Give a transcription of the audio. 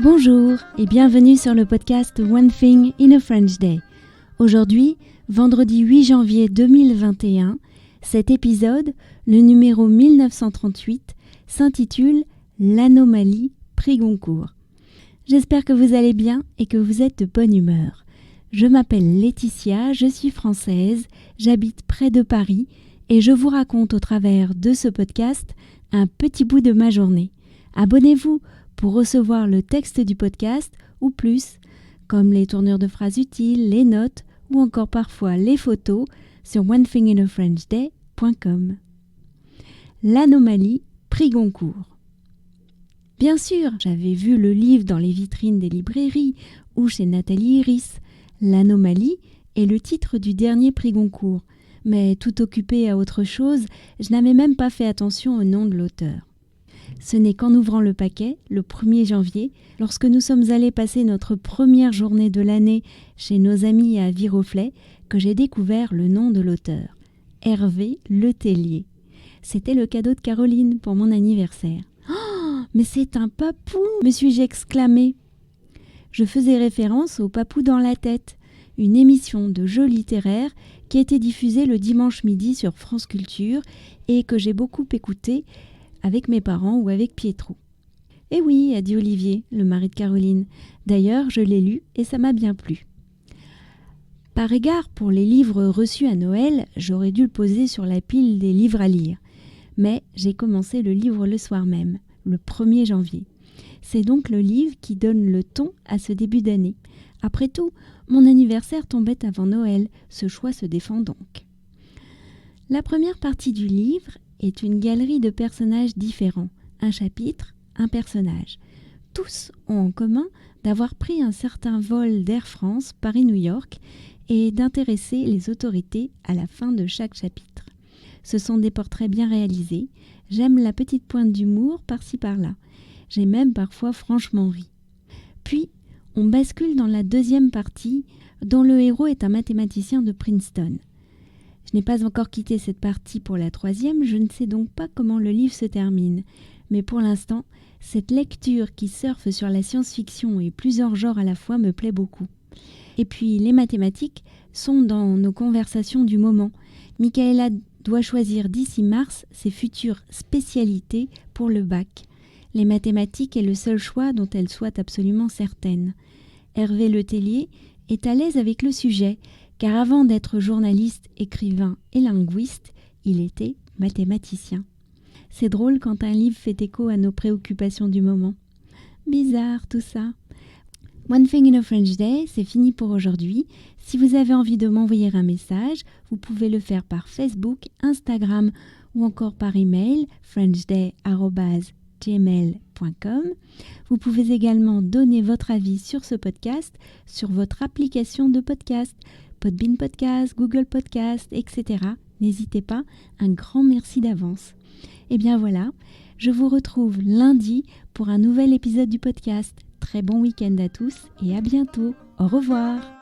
Bonjour et bienvenue sur le podcast One Thing in a French Day. Aujourd'hui, vendredi 8 janvier 2021, cet épisode, le numéro 1938, s'intitule « L'anomalie prix Goncourt ». J'espère que vous allez bien et que vous êtes de bonne humeur. Je m'appelle Laetitia, je suis française, j'habite près de Paris et je vous raconte au travers de ce podcast un petit bout de ma journée. Abonnez-vous pour recevoir le texte du podcast ou plus, comme les tournures de phrases utiles, les notes ou encore parfois les photos sur onethinginafrenchday.com. L'anomalie prix Goncourt. Bien sûr, j'avais vu le livre dans les vitrines des librairies ou chez Nathalie Iris. L'anomalie est le titre du dernier prix Goncourt, mais tout occupé à autre chose, je n'avais même pas fait attention au nom de l'auteur. Ce n'est qu'en ouvrant le paquet, le 1er janvier, lorsque nous sommes allés passer notre première journée de l'année chez nos amis à Viroflay, que j'ai découvert le nom de l'auteur, Hervé Letellier. C'était le cadeau de Caroline pour mon anniversaire. « Oh, mais c'est un papou !» me suis-je exclamée. Je faisais référence au Papou dans la tête, une émission de jeux littéraires qui était diffusée le dimanche midi sur France Culture et que j'ai beaucoup écoutée avec mes parents ou avec Pietro. « Eh oui », a dit Olivier, le mari de Caroline. D'ailleurs, je l'ai lu et ça m'a bien plu. Par égard pour les livres reçus à Noël, j'aurais dû le poser sur la pile des livres à lire. Mais j'ai commencé le livre le soir même, le 1er janvier. C'est donc le livre qui donne le ton à ce début d'année. Après tout, mon anniversaire tombait avant Noël, ce choix se défend donc. La première partie du livre est une galerie de personnages différents, un chapitre, un personnage. Tous ont en commun d'avoir pris un certain vol d'Air France Paris-New York et d'intéresser les autorités à la fin de chaque chapitre. Ce sont des portraits bien réalisés, j'aime la petite pointe d'humour par-ci par-là, j'ai même parfois franchement ri. Puis, on bascule dans la deuxième partie, dont le héros est un mathématicien de Princeton. Je n'ai pas encore quitté cette partie pour la troisième, je ne sais donc pas comment le livre se termine. Mais pour l'instant, cette lecture qui surfe sur la science-fiction et plusieurs genres à la fois me plaît beaucoup. Et puis, les mathématiques sont dans nos conversations du moment. Michaela doit choisir d'ici mars ses futures spécialités pour le bac. Les mathématiques est le seul choix dont elle soit absolument certaine. Hervé Letellier est à l'aise avec le sujet, car avant d'être journaliste, écrivain et linguiste, il était mathématicien. C'est drôle quand un livre fait écho à nos préoccupations du moment. Bizarre tout ça. One Thing in a French Day, c'est fini pour aujourd'hui. Si vous avez envie de m'envoyer un message, vous pouvez le faire par Facebook, Instagram ou encore par email frenchday@gmail.com. Vous pouvez également donner votre avis sur ce podcast sur votre application de podcast, Podbean Podcast, Google Podcast, etc. N'hésitez pas, un grand merci d'avance. Et bien voilà, je vous retrouve lundi pour un nouvel épisode du podcast. Très bon week-end à tous et à bientôt. Au revoir.